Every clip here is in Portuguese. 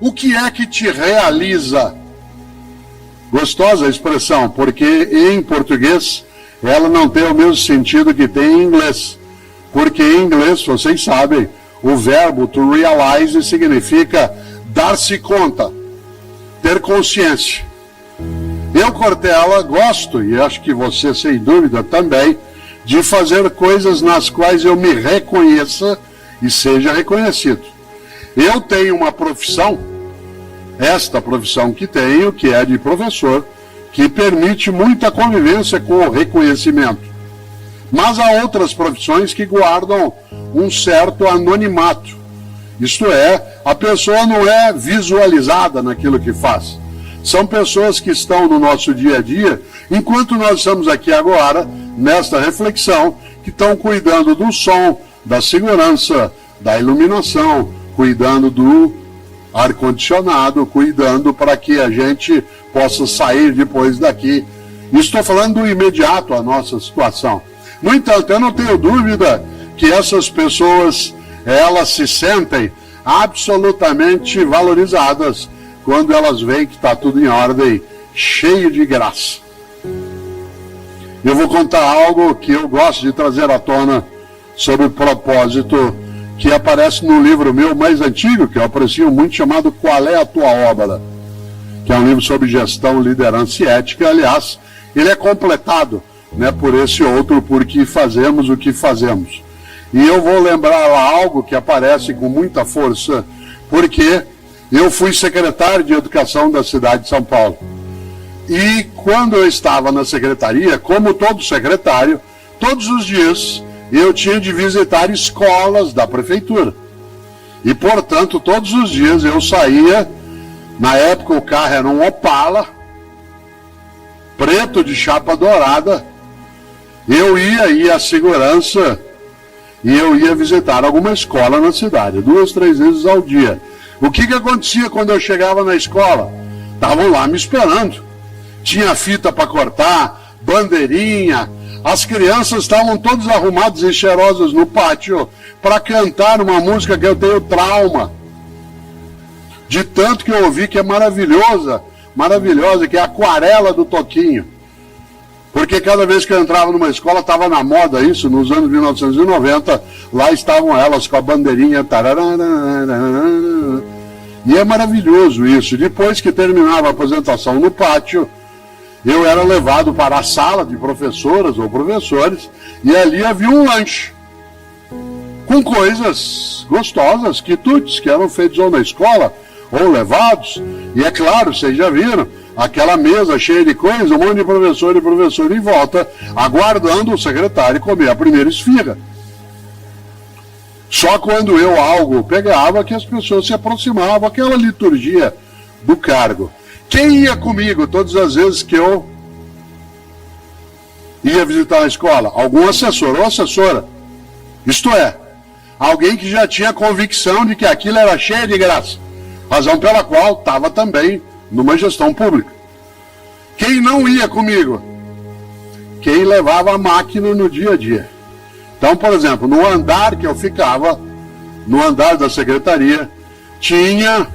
O que é que te realiza? Gostosa a expressão, porque em português ela não tem o mesmo sentido que tem em inglês. Porque em inglês, vocês sabem, o verbo to realize significa dar-se conta, ter consciência. Eu, Cortella, gosto, e acho que você, sem dúvida, também, de fazer coisas nas quais eu me reconheça e seja reconhecido. Eu tenho uma profissão, esta profissão que tenho, que é de professor, que permite muita convivência com o reconhecimento. Mas há outras profissões que guardam um certo anonimato. Isto é, a pessoa não é visualizada naquilo que faz. São pessoas que estão no nosso dia a dia, enquanto nós estamos aqui agora, nesta reflexão, que estão cuidando do som, da segurança, da iluminação, cuidando do ar-condicionado, cuidando para que a gente possa sair depois daqui. Estou falando do imediato, a nossa situação. No entanto, eu não tenho dúvida que essas pessoas, elas se sentem absolutamente valorizadas quando elas veem que está tudo em ordem, cheio de graça. Eu vou contar algo que eu gosto de trazer à tona sobre propósito, que aparece num livro meu mais antigo, que eu aprecio muito, chamado Qual é a Tua Obra? Que é um livro sobre gestão, liderança e ética. Aliás, ele é completado, né, por esse outro, porque fazemos o que fazemos. E eu vou lembrar lá algo que aparece com muita força, porque eu fui secretário de Educação da cidade de São Paulo. E quando eu estava na secretaria, como todo secretário, todos os dias eu tinha de visitar escolas da prefeitura. E, portanto, todos os dias eu saía, na época o carro era um Opala, preto de chapa dourada, eu ia à segurança e eu ia visitar alguma escola na cidade, 2, 3 vezes ao dia. O que acontecia quando eu chegava na escola? Estavam lá me esperando. Tinha fita para cortar, bandeirinha. As crianças estavam todas arrumadas e cheirosas no pátio para cantar uma música que eu tenho trauma. De tanto que eu ouvi, que é maravilhosa, que é a Aquarela do Toquinho. Porque cada vez que eu entrava numa escola, estava na moda isso, nos anos 1990, lá estavam elas com a bandeirinha. E é maravilhoso isso. Depois que terminava a apresentação no pátio, eu era levado para a sala de professoras ou professores, e ali havia um lanche, com coisas gostosas, quitutes, que eram feitos ou na escola, ou levados. E é claro, vocês já viram, aquela mesa cheia de coisas, um monte de professor e professora em volta, aguardando o secretário comer a primeira esfirra. Só quando eu algo pegava que as pessoas se aproximavam, aquela liturgia do cargo. Quem ia comigo todas as vezes que eu ia visitar a escola? Algum assessor ou assessora. Isto é, alguém que já tinha convicção de que aquilo era cheio de graça. Razão pela qual estava também numa gestão pública. Quem não ia comigo? Quem levava a máquina no dia a dia. Então, por exemplo, no andar que eu ficava, no andar da secretaria, tinha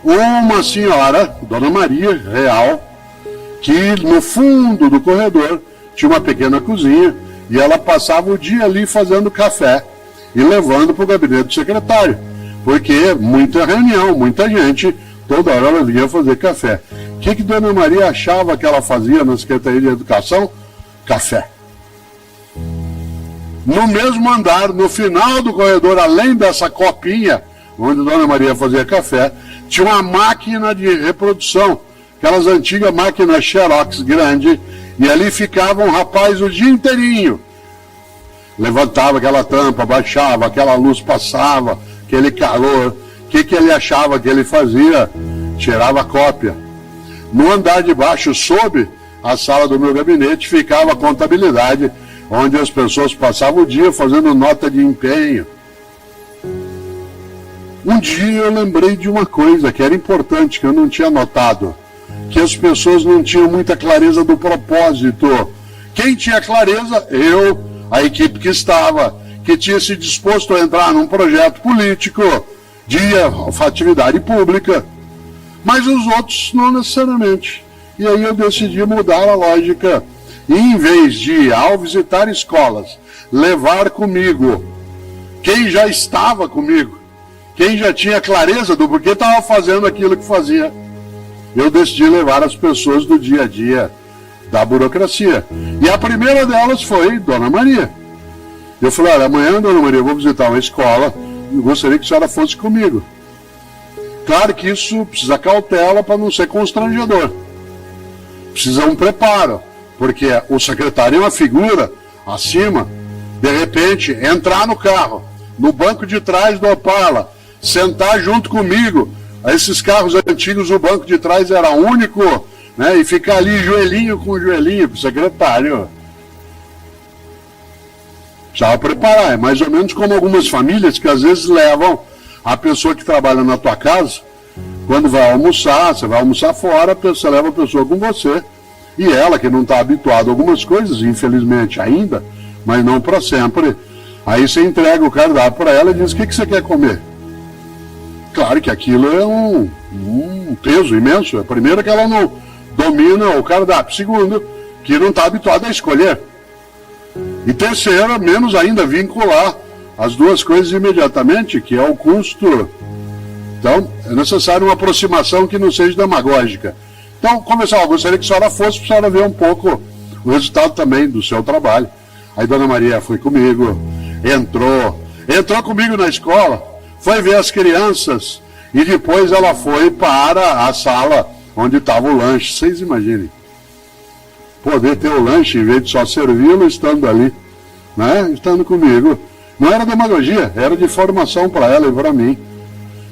uma senhora, Dona Maria Real, que no fundo do corredor tinha uma pequena cozinha e ela passava o dia ali fazendo café e levando para o gabinete do secretário, porque muita reunião, muita gente, toda hora ela vinha fazer café. O que Dona Maria achava que ela fazia na Secretaria de Educação? Café. No mesmo andar, no final do corredor, além dessa copinha, onde Dona Maria fazia café, tinha uma máquina de reprodução, aquelas antigas máquinas Xerox grande, e ali ficava um rapaz o dia inteirinho. Levantava aquela tampa, baixava, aquela luz passava, aquele calor. O que ele achava que ele fazia? Tirava cópia. No andar de baixo, sob a sala do meu gabinete, ficava a contabilidade, onde as pessoas passavam o dia fazendo nota de empenho. Um dia eu lembrei de uma coisa que era importante, que eu não tinha notado, que as pessoas não tinham muita clareza do propósito. Quem tinha clareza? Eu, a equipe que estava, que tinha se disposto a entrar num projeto político de atividade pública. mas os outros não necessariamente. E aí eu decidi mudar a lógica. E em vez de, ao visitar escolas, levar comigo quem já estava comigo, quem já tinha clareza do porquê estava fazendo aquilo que fazia, eu decidi levar as pessoas do dia a dia da burocracia. E a primeira delas foi Dona Maria. Eu falei, olha, amanhã, Dona Maria, eu vou visitar uma escola, eu gostaria que a senhora fosse comigo. Claro que isso precisa cautela para não ser constrangedor. Precisa um preparo, porque o secretário é uma figura acima. De repente, entrar no carro, no banco de trás do Opala, sentar junto comigo. Esses carros antigos, o banco de trás era único, né? E ficar ali joelhinho com joelhinho, pro secretário. Precisava preparar. É mais ou menos como algumas famílias que às vezes levam a pessoa que trabalha na tua casa, quando vai almoçar, você vai almoçar fora, você leva a pessoa com você. E ela, que não está habituada a algumas coisas, infelizmente ainda, mas não para sempre, aí você entrega o cardápio para ela e diz, o que você quer comer? Claro que aquilo é um peso imenso. Primeiro que ela não domina o cardápio. Segundo, que não está habituada a escolher. E terceiro, menos ainda, vincular as duas coisas imediatamente, que é o custo. Então, é necessário uma aproximação que não seja demagógica. Então, começar, eu gostaria que a senhora fosse, para a senhora ver um pouco o resultado também do seu trabalho. Aí Dona Maria foi comigo, entrou comigo na escola, foi ver as crianças e depois ela foi para a sala onde estava o lanche. Vocês imaginem, poder ter o lanche em vez de só servi-lo estando ali, né? Estando comigo. Não era demagogia, era de formação para ela e para mim.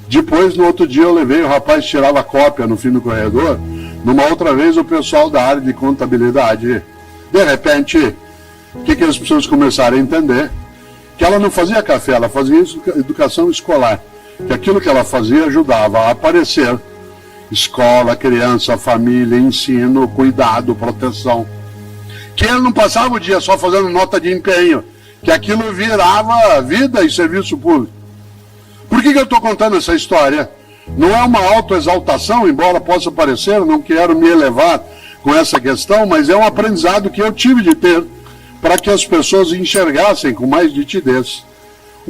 Depois, no outro dia, eu levei, o rapaz tirava cópia no fim do corredor. Numa outra vez, o pessoal da área de contabilidade, de repente, o que as pessoas começaram a entender? Que ela não fazia café, ela fazia educação escolar. Que aquilo que ela fazia ajudava a aparecer escola, criança, família, ensino, cuidado, proteção. Que ele não passava o dia só fazendo nota de empenho, que aquilo virava vida e serviço público. Por que eu estou contando essa história? Não é uma autoexaltação, embora possa parecer, não quero me elevar com essa questão, mas é um aprendizado que eu tive de ter para que as pessoas enxergassem com mais nitidez.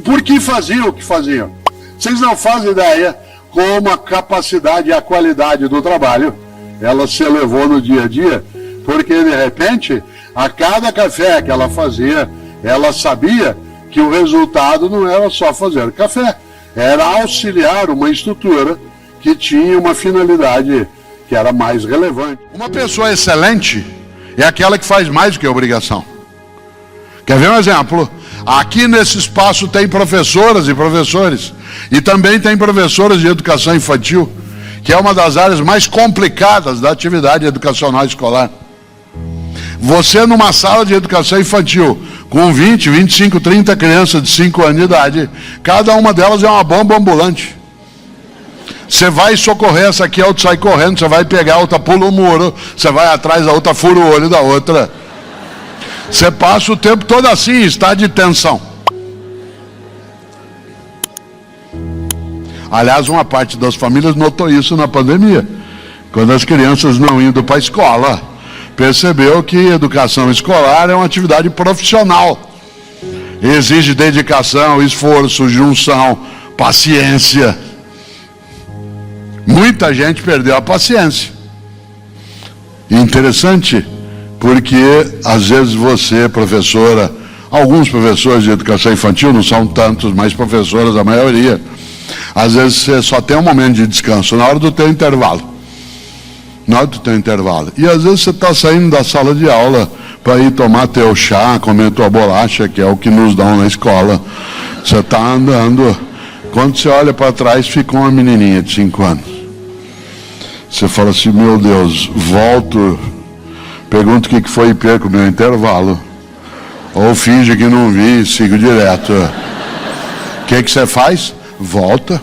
Por que faziam o que faziam? Vocês não fazem ideia como a capacidade e a qualidade do trabalho ela se elevou no dia a dia, porque de repente, a cada café que ela fazia, ela sabia que o resultado não era só fazer café, era auxiliar uma estrutura que tinha uma finalidade que era mais relevante. Uma pessoa excelente é aquela que faz mais do que a obrigação. Quer ver um exemplo? Aqui nesse espaço tem professoras e professores, e também tem professoras de educação infantil, que é uma das áreas mais complicadas da atividade educacional escolar. Você numa sala de educação infantil, com 20, 25, 30 crianças de 5 anos de idade, cada uma delas é uma bomba ambulante. Você vai socorrer essa aqui, a outra sai correndo, você vai pegar, a outra pula o muro, você vai atrás da outra, fura o olho da outra. Você passa o tempo todo assim, está de tensão. Aliás, uma parte das famílias notou isso na pandemia. Quando as crianças não indo para a escola, percebeu que educação escolar é uma atividade profissional. Exige dedicação, esforço, junção, paciência. Muita gente perdeu a paciência. Interessante, porque às vezes você, professora, alguns professores de educação infantil, não são tantos, mas professoras a maioria, às vezes você só tem um momento de descanso na hora do teu intervalo. Na hora do teu intervalo. E às vezes você está saindo da sala de aula para ir tomar teu chá, comer tua bolacha, que é o que nos dão na escola. Você está andando. Quando você olha para trás, fica uma menininha de 5 anos. Você fala assim, meu Deus, volto, pergunto o que foi e perco o meu intervalo. Ou finge que não vi e sigo direto. O que você faz? Volta.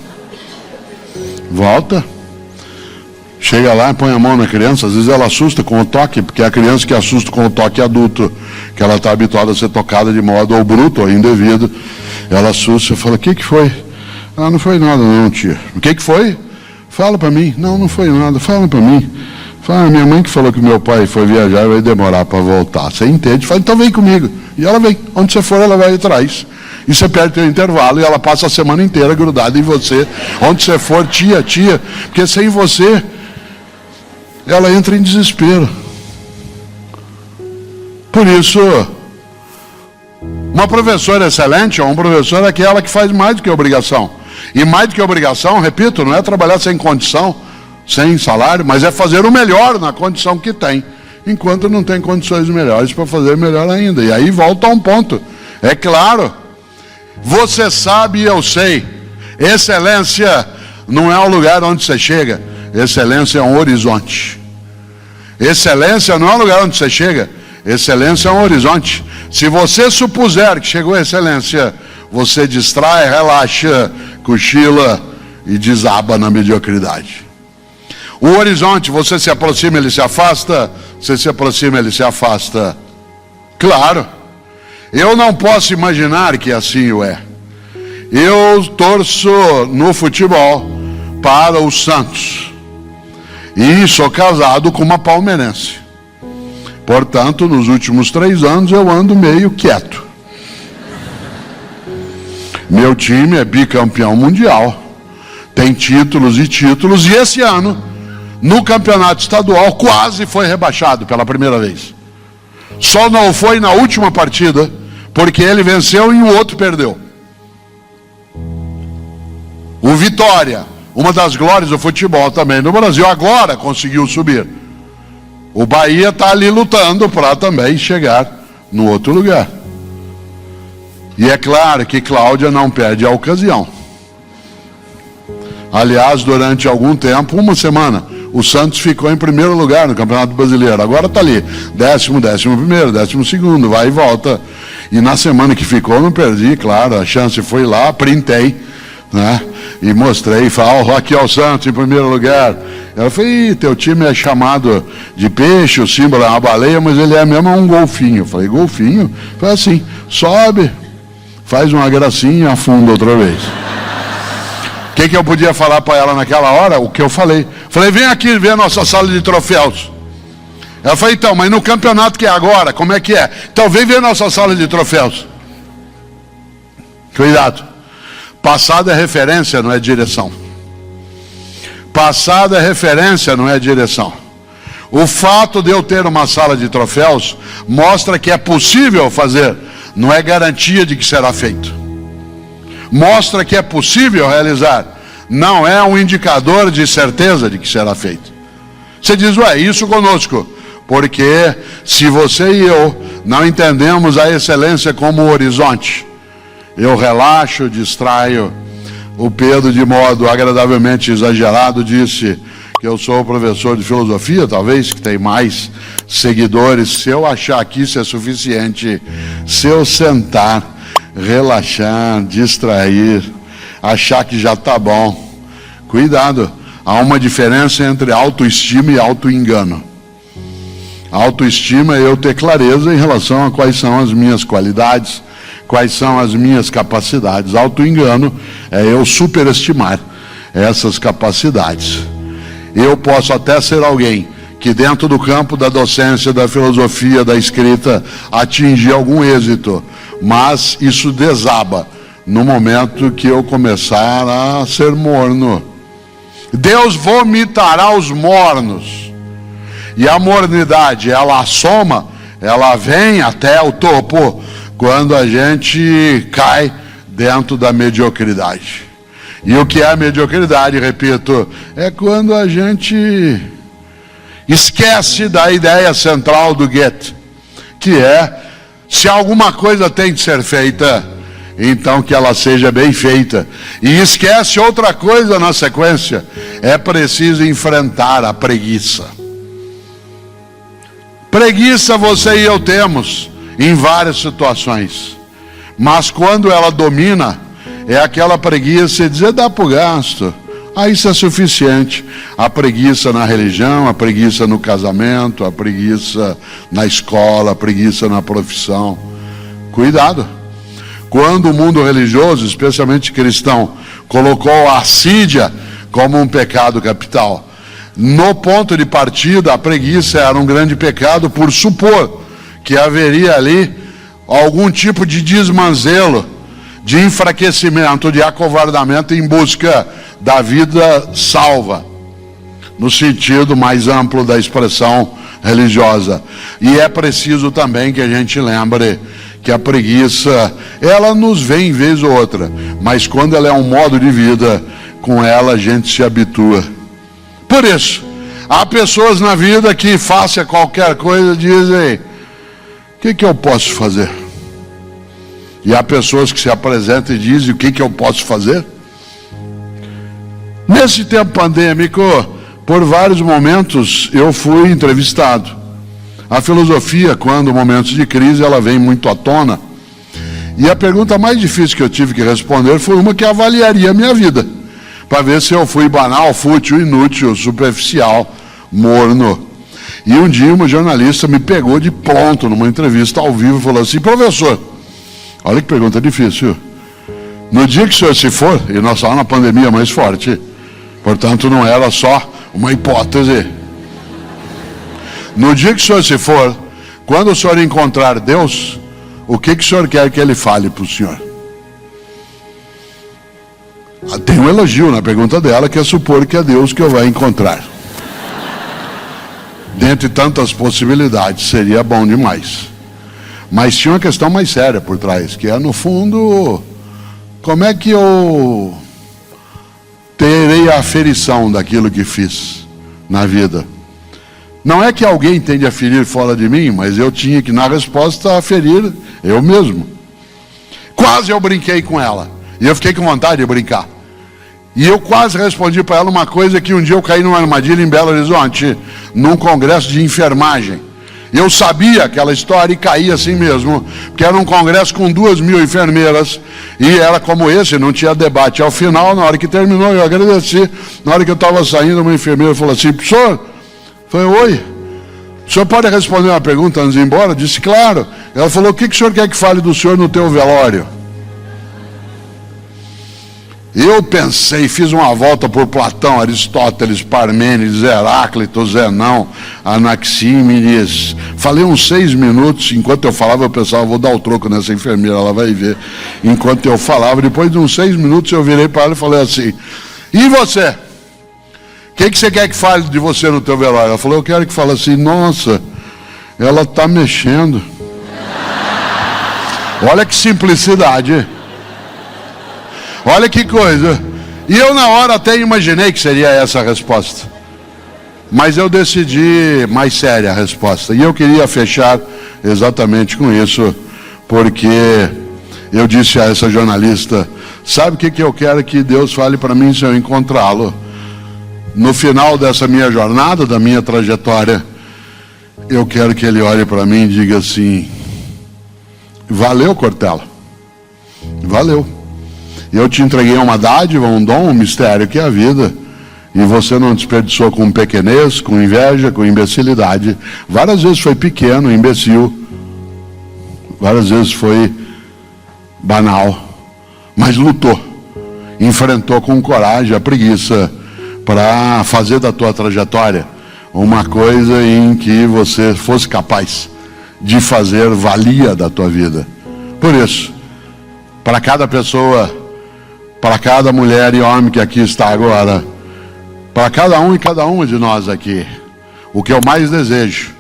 Chega lá e põe a mão na criança, às vezes ela assusta com o toque, porque é a criança que assusta com o toque adulto, que ela está habituada a ser tocada de modo ou bruto ou indevido, ela assusta e fala, o que foi? Ah, não foi nada não, tia. O que foi? Fala para mim. Não foi nada, fala para mim. Fala, minha mãe que falou que meu pai foi viajar e vai demorar para voltar. Você entende? Fala, então vem comigo. E ela vem. Onde você for, ela vai atrás. E você perde o intervalo e ela passa a semana inteira grudada em você. Onde você for, tia. Porque sem você, ela entra em desespero. Por isso, uma professora excelente ou um professor é aquela que faz mais do que obrigação. E mais do que obrigação, repito, não é trabalhar sem condição, sem salário, mas é fazer o melhor na condição que tem, enquanto não tem condições melhores para fazer melhor ainda. E aí volta a um ponto. É claro, você sabe e eu sei, excelência não é o lugar onde você chega, excelência é um horizonte. Excelência não é o lugar onde você chega, excelência é um horizonte. Se você supuser que chegou à excelência, você distrai, relaxa, cochila e desaba na mediocridade. O horizonte, você se aproxima, ele se afasta, você se aproxima, ele se afasta. Claro, eu não posso imaginar que assim o é. Eu torço no futebol para o Santos e sou casado com uma palmeirense. Portanto, nos últimos 3 anos eu ando meio quieto. Meu time é bicampeão mundial, tem títulos, e esse ano, no campeonato estadual, quase foi rebaixado pela primeira vez. Só não foi na última partida, porque ele venceu e o outro perdeu. O Vitória, uma das glórias do futebol também no Brasil, agora conseguiu subir. O Bahia está ali lutando para também chegar no outro lugar. E é claro que Cláudia não perde a ocasião. Aliás, durante algum tempo, uma semana, o Santos ficou em primeiro lugar no Campeonato Brasileiro. Agora está ali, 10º, 11º, 12º, vai e volta. E na semana que ficou, não perdi, claro, a chance foi lá, printei, né? E mostrei, falei, aqui é o Santos em primeiro lugar. Ela falou, teu time é chamado de peixe, o símbolo é uma baleia, mas ele é mesmo um golfinho. Eu falei, golfinho? Foi assim, sobe, faz uma gracinha, afunda outra vez. O que eu podia falar para ela naquela hora? O que eu falei. Falei, vem aqui ver a nossa sala de troféus. Ela falou, então, mas no campeonato que é agora, como é que é? Então vem ver a nossa sala de troféus. Cuidado. Passado é referência, não é direção. Passado é referência, não é direção. O fato de eu ter uma sala de troféus mostra que é possível fazer, não é garantia de que será feito. Mostra que é possível realizar, não é um indicador de certeza de que será feito. Você diz, isso conosco, porque se você e eu não entendemos a excelência como horizonte, eu relaxo, distraio. O Pedro, de modo agradavelmente exagerado, disse que eu sou professor de filosofia, talvez, que tem mais seguidores. Se eu achar que isso é suficiente, se eu sentar, relaxar, distrair, achar que já está bom, cuidado, há uma diferença entre autoestima e autoengano. Autoestima é eu ter clareza em relação a quais são as minhas qualidades, quais são as minhas capacidades. Autoengano é eu superestimar essas capacidades. Eu posso até ser alguém que dentro do campo da docência, da filosofia, da escrita, atingir algum êxito, mas isso desaba no momento que eu começar a ser morno. Deus vomitará os mornos. E a mornidade, ela assoma, ela vem até o topo, quando a gente cai dentro da mediocridade. E o que é a mediocridade, repito, é quando a gente esquece da ideia central do Goethe, que é, se alguma coisa tem de ser feita, então que ela seja bem feita. E esquece outra coisa na sequência, é preciso enfrentar a preguiça. Preguiça você e eu temos em várias situações, mas quando ela domina, é aquela preguiça de dizer, dá para o gasto, isso é suficiente. A preguiça na religião, a preguiça no casamento, a preguiça na escola, a preguiça na profissão. Cuidado, quando o mundo religioso, especialmente cristão, colocou a assídia como um pecado capital. No ponto de partida, a preguiça era um grande pecado por supor que haveria ali algum tipo de desmanzelo, de enfraquecimento, de acovardamento em busca da vida salva, no sentido mais amplo da expressão religiosa. E é preciso também que a gente lembre que a preguiça, ela nos vem vez ou outra, mas quando ela é um modo de vida, com ela a gente se habitua. Por isso, há pessoas na vida que, face a qualquer coisa, dizem: o que eu posso fazer? E há pessoas que se apresentam e dizem: o que eu posso fazer? Nesse tempo pandêmico, por vários momentos, eu fui entrevistado. A filosofia, quando momentos de crise, ela vem muito à tona. E a pergunta mais difícil que eu tive que responder foi uma que avaliaria a minha vida, para ver se eu fui banal, fútil, inútil, superficial, morno. E um dia uma jornalista me pegou de pronto numa entrevista ao vivo e falou assim: professor, olha que pergunta difícil. No dia que o senhor se for, e nós estávamos na pandemia mais forte, portanto não era só uma hipótese. No dia que o senhor se for, quando o senhor encontrar Deus, o que o senhor quer que ele fale para o senhor? Tem um elogio na pergunta dela, que é supor que é Deus que eu vai encontrar. Dentre tantas possibilidades, seria bom demais. Mas tinha uma questão mais séria por trás, que é, no fundo, como é que eu terei a aferição daquilo que fiz na vida? Não é que alguém tem de aferir fora de mim, mas eu tinha que, na resposta, aferir eu mesmo. Quase eu brinquei com ela, e eu fiquei com vontade de brincar. E eu quase respondi para ela uma coisa que um dia eu caí numa armadilha em Belo Horizonte, num congresso de enfermagem. Eu sabia aquela história e caí assim mesmo, porque era um congresso com 2.000 enfermeiras, e era como esse, não tinha debate. Ao final, na hora que terminou, eu agradeci. Na hora que eu estava saindo, uma enfermeira falou assim: professor, falei: oi, o senhor pode responder uma pergunta antes de ir embora? Eu disse: claro. Ela falou: o que o senhor quer que fale do senhor no teu velório? Eu pensei, fiz uma volta por Platão, Aristóteles, Parmênides, Heráclito, Zenão, Anaxímenes. Falei uns 6 minutos. Enquanto eu falava, eu pensava: vou dar o troco nessa enfermeira, ela vai ver. Enquanto eu falava, depois de uns 6 minutos, eu virei para ela e falei assim: e você? O que você quer que fale de você no teu velório? Ela falou: eu quero que fale assim: nossa, ela está mexendo. Olha que simplicidade. Olha que coisa. E eu na hora até imaginei que seria essa a resposta. Mas eu decidi mais séria a resposta. E eu queria fechar exatamente com isso, porque eu disse a essa jornalista: sabe o que eu quero que Deus fale para mim se eu encontrá-lo? No final dessa minha jornada, da minha trajetória, eu quero que ele olhe para mim e diga assim: valeu, Cortella, valeu. Eu te entreguei uma dádiva, um dom, um mistério que é a vida, e você não desperdiçou com pequenez, com inveja, com imbecilidade. Várias vezes foi pequeno, imbecil, várias vezes foi banal, mas lutou, enfrentou com coragem a preguiça, para fazer da tua trajetória uma coisa em que você fosse capaz de fazer valia da tua vida. Por isso, para cada pessoa, para cada mulher e homem que aqui está agora, para cada um e cada uma de nós aqui, o que eu mais desejo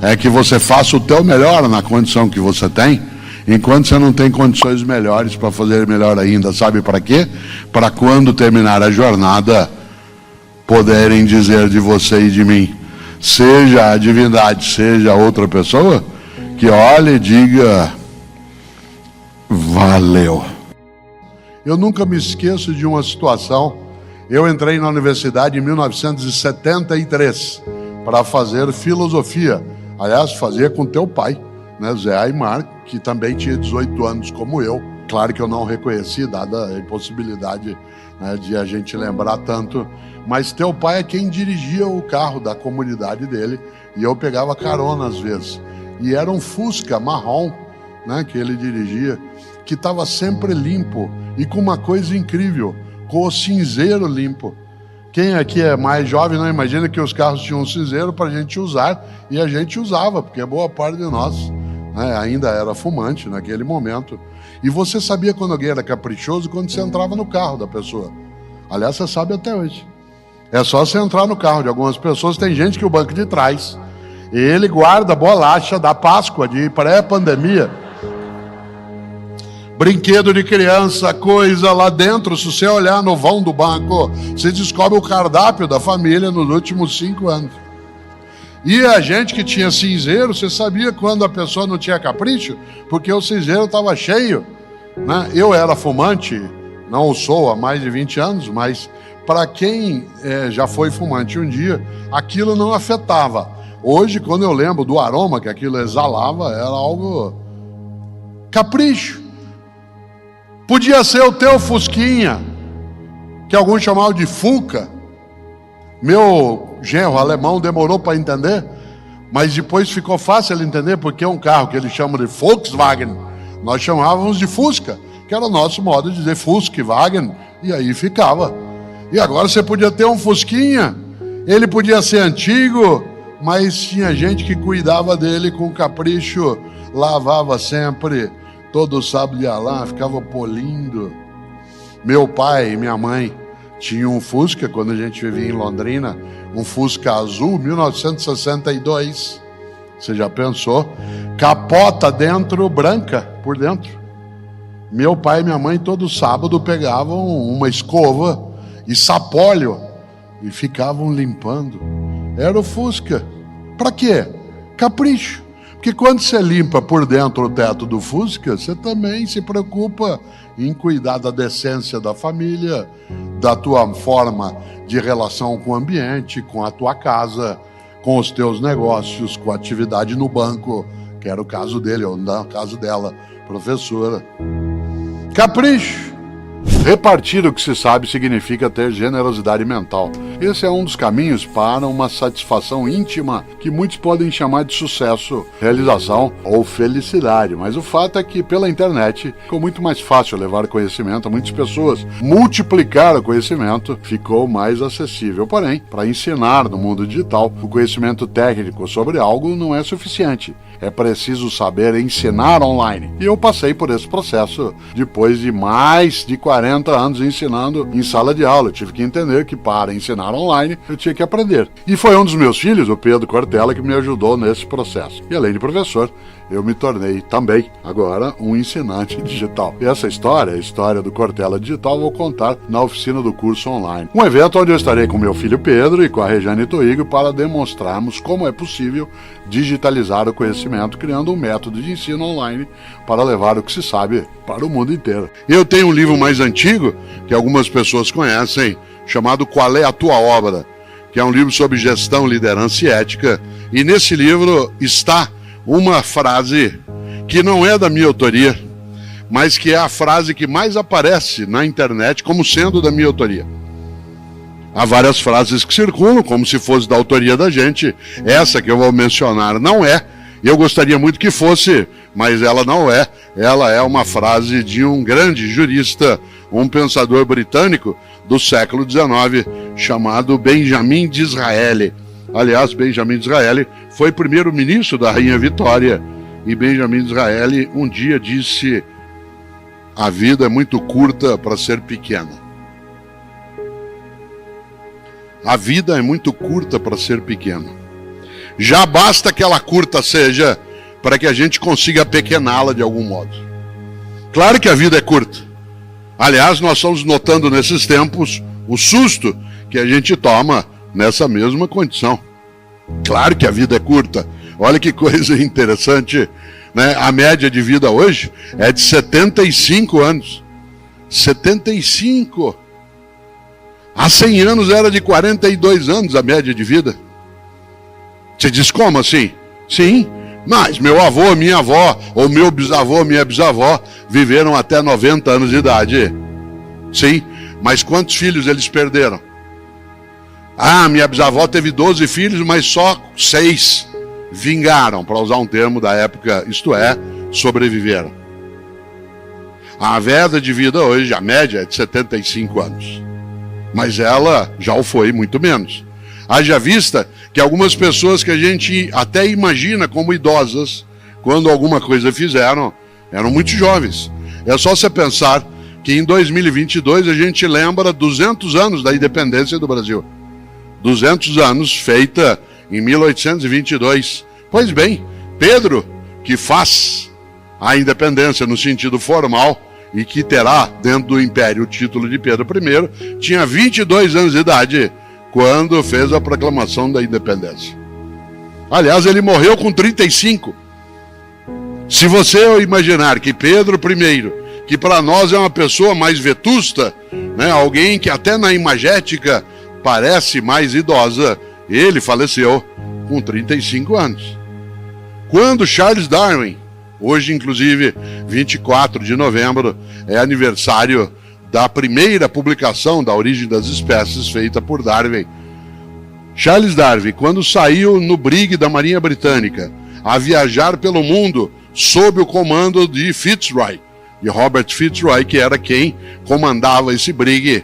é que você faça o teu melhor na condição que você tem, enquanto você não tem condições melhores para fazer melhor ainda. Sabe para quê? Para quando terminar a jornada, poderem dizer de você e de mim, seja a divindade, seja outra pessoa, que olhe e diga: valeu. Eu nunca me esqueço de uma situação. Eu entrei na universidade em 1973 para fazer filosofia. Aliás, fazia com teu pai, né, Zé Aymar, que também tinha 18 anos como eu. Claro que eu não reconheci, dada a impossibilidade, né, de a gente lembrar tanto. Mas teu pai é quem dirigia o carro da comunidade dele, e eu pegava carona às vezes. E era um Fusca marrom, né, que ele dirigia, que estava sempre limpo, e com uma coisa incrível, com o cinzeiro limpo. Quem aqui é mais jovem não imagina que os carros tinham um cinzeiro para a gente usar, e a gente usava, porque boa parte de nós, né, ainda era fumante naquele momento. E você sabia quando alguém era caprichoso quando você entrava no carro da pessoa. Aliás, você sabe até hoje. É só você entrar no carro de algumas pessoas. Tem gente que o banco de trás, ele guarda bolacha da Páscoa, de pré-pandemia, brinquedo de criança, coisa lá dentro. Se você olhar no vão do banco, você descobre o cardápio da família nos últimos 5 anos. E a gente que tinha cinzeiro, você sabia quando a pessoa não tinha capricho? Porque o cinzeiro estava cheio, né? Eu era fumante, não sou há mais de 20 anos, mas para quem já foi fumante um dia, aquilo não afetava. Hoje, quando eu lembro do aroma que aquilo exalava, era algo capricho. Podia ser o teu Fusquinha, que alguns chamavam de Fuca. Meu genro alemão demorou para entender, mas depois ficou fácil ele entender, porque é um carro que eles chamam de Volkswagen. Nós chamávamos de Fusca, que era o nosso modo de dizer Volkswagen, e aí ficava. E agora você podia ter um Fusquinha, ele podia ser antigo, mas tinha gente que cuidava dele com capricho, lavava sempre. Todo sábado ia lá, ficava polindo. Meu pai e minha mãe tinham um Fusca, quando a gente vivia em Londrina, um Fusca azul, 1962. Você já pensou? Capota dentro, branca por dentro. Meu pai e minha mãe todo sábado pegavam uma escova e sapólio e ficavam limpando. Era o Fusca. Para quê? Capricho. Porque quando você limpa por dentro o teto do Fusca, você também se preocupa em cuidar da decência da família, da tua forma de relação com o ambiente, com a tua casa, com os teus negócios, com a atividade no banco, que era o caso dele, ou no caso dela, professora. Capricho. Repartir o que se sabe significa ter generosidade mental. Esse é um dos caminhos para uma satisfação íntima que muitos podem chamar de sucesso, realização ou felicidade. Mas o fato é que pela internet ficou muito mais fácil levar conhecimento a muitas pessoas. Multiplicar o conhecimento ficou mais acessível. Porém, para ensinar no mundo digital, o conhecimento técnico sobre algo não é suficiente. É preciso saber ensinar online. E eu passei por esse processo depois de mais de 40 anos ensinando em sala de aula. Eu tive que entender que para ensinar online eu tinha que aprender. E foi um dos meus filhos, o Pedro Cortella, que me ajudou nesse processo. E além de professor, eu me tornei também, agora, um ensinante digital. E essa história, a história do Cortella Digital, vou contar na oficina do curso online. Um evento onde eu estarei com meu filho Pedro e com a Regiane Toigo para demonstrarmos como é possível digitalizar o conhecimento, criando um método de ensino online para levar o que se sabe para o mundo inteiro. Eu tenho um livro mais antigo, que algumas pessoas conhecem, chamado Qual é a Tua Obra?, que é um livro sobre gestão, liderança e ética. E nesse livro está uma frase que não é da minha autoria, mas que é a frase que mais aparece na internet como sendo da minha autoria. Há várias frases que circulam como se fosse da autoria da gente. Essa que eu vou mencionar não é. Eu gostaria muito que fosse, mas ela não é. Ela é uma frase de um grande jurista, um pensador britânico do século XIX, chamado Benjamin Disraeli. Aliás, Benjamin Disraeli foi primeiro-ministro da Rainha Vitória. E Benjamin Disraeli um dia disse: a vida é muito curta para ser pequena. A vida é muito curta para ser pequena. Já basta que ela curta seja para que a gente consiga pequená-la de algum modo. Claro que a vida é curta. Aliás, nós estamos notando nesses tempos o susto que a gente toma nessa mesma condição. Claro que a vida é curta. Olha que coisa interessante, né? A média de vida hoje é de 75 anos. 75. Há 100 anos era de 42 anos a média de vida. Você diz, como assim? Sim, mas meu avô, minha avó, ou meu bisavô, minha bisavó, viveram até 90 anos de idade. Sim, mas quantos filhos eles perderam? Ah, minha bisavó teve 12 filhos, mas só 6 vingaram, para usar um termo da época, isto é, sobreviveram. A média de vida hoje, a média é de 75 anos. mas ela já o foi muito menos. Haja vista que algumas pessoas que a gente até imagina como idosas, quando alguma coisa fizeram, eram muito jovens. É só você pensar que em 2022 a gente lembra 200 anos da independência do Brasil. 200 anos, feita em 1822. Pois bem, Pedro, que faz a independência no sentido formal e que terá dentro do Império o título de Pedro I, tinha 22 anos de idade quando fez a proclamação da independência. Aliás, ele morreu com 35. Se você imaginar que Pedro I, que para nós é uma pessoa mais vetusta, né, alguém que até na imagética parece mais idosa, ele faleceu com 35 anos. Quando Charles Darwin, hoje inclusive 24 de novembro, é aniversário da primeira publicação da Origem das Espécies feita por Darwin. Charles Darwin, quando saiu no brig da Marinha Britânica a viajar pelo mundo sob o comando de Fitzroy, de Robert Fitzroy, que era quem comandava esse brig,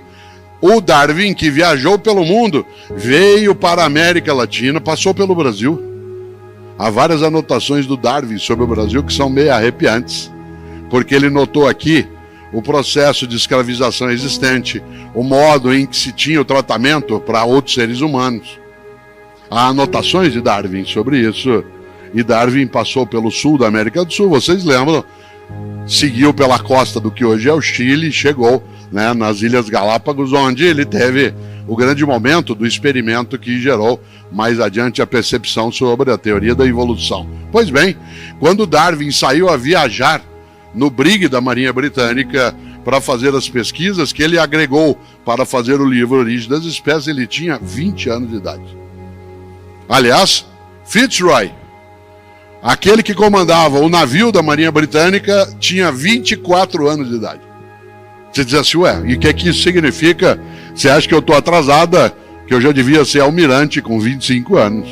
o Darwin, que viajou pelo mundo, veio para a América Latina, passou pelo Brasil. Há várias anotações do Darwin sobre o Brasil que são meio arrepiantes, porque ele notou aqui o processo de escravização existente, o modo em que se tinha o tratamento para outros seres humanos. Há anotações de Darwin sobre isso, e Darwin passou pelo sul da América do Sul, vocês lembram? Seguiu pela costa do que hoje é o Chile e chegou, né, nas Ilhas Galápagos, onde ele teve o grande momento do experimento que gerou mais adiante a percepção sobre a teoria da evolução. Pois bem, quando Darwin saiu a viajar no brig da Marinha Britânica para fazer as pesquisas que ele agregou para fazer o livro Origem das Espécies, ele tinha 20 anos de idade. Aliás, Fitzroy, aquele que comandava o navio da Marinha Britânica, tinha 24 anos de idade. Você diz assim, ué, e o que isso significa? Você acha que eu estou atrasada, que eu já devia ser almirante com 25 anos?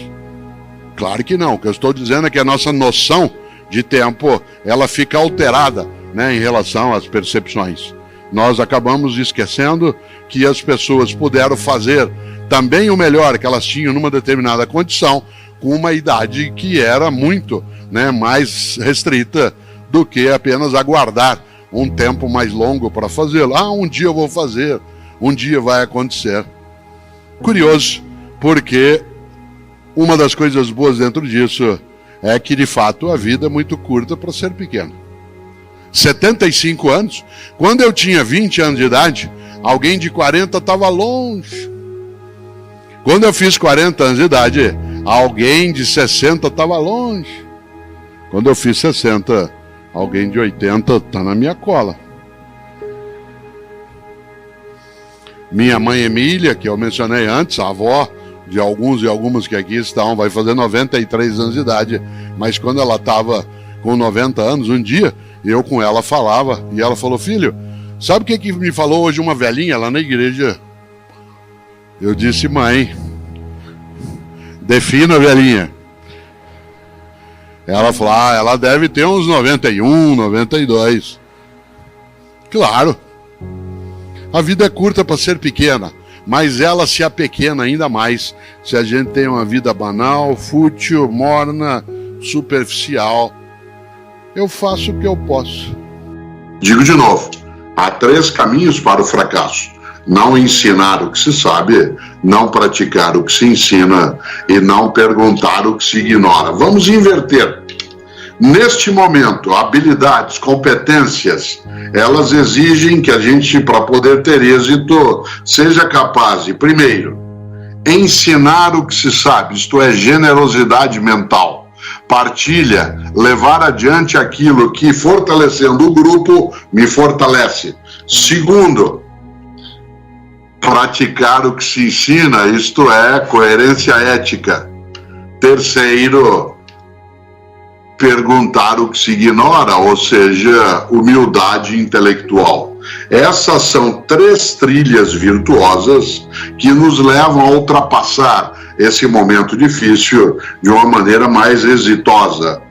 Claro que não. O que eu estou dizendo é que a nossa noção de tempo, ela fica alterada, né, em relação às percepções. Nós acabamos esquecendo que as pessoas puderam fazer também o melhor que elas tinham numa determinada condição, com uma idade que era muito, né, mais restrita do que apenas aguardar um tempo mais longo para fazê-lo. Ah, um dia eu vou fazer, um dia vai acontecer. Curioso, porque uma das coisas boas dentro disso é que, de fato, a vida é muito curta para ser pequena. 75 anos, quando eu tinha 20 anos de idade, alguém de 40 estava longe. Quando eu fiz 40 anos de idade, alguém de 60 estava longe. Quando eu fiz 60, alguém de 80 está na minha cola. Minha mãe Emília, que eu mencionei antes, a avó de alguns e algumas que aqui estão, vai fazer 93 anos de idade. Mas quando ela estava com 90 anos, um dia, eu com ela falava, e ela falou, filho, sabe o que me falou hoje uma velhinha lá na igreja? Eu disse, mãe, defina a velhinha. Ela falou, ela deve ter uns 91, 92. Claro, a vida é curta para ser pequena, mas ela se apequena ainda mais se a gente tem uma vida banal, fútil, morna, superficial. Eu faço o que eu posso. Digo de novo, há 3 caminhos para o fracasso. Não ensinar o que se sabe, não praticar o que se ensina e não perguntar o que se ignora. Vamos inverter. Neste momento, habilidades, competências, elas exigem que a gente, para poder ter êxito, seja capaz de, primeiro, ensinar o que se sabe, isto é, generosidade mental, partilha, levar adiante aquilo que, fortalecendo o grupo, me fortalece. Segundo, praticar o que se ensina, isto é, coerência ética. Terceiro, perguntar o que se ignora, ou seja, humildade intelectual. Essas são 3 trilhas virtuosas que nos levam a ultrapassar esse momento difícil de uma maneira mais exitosa.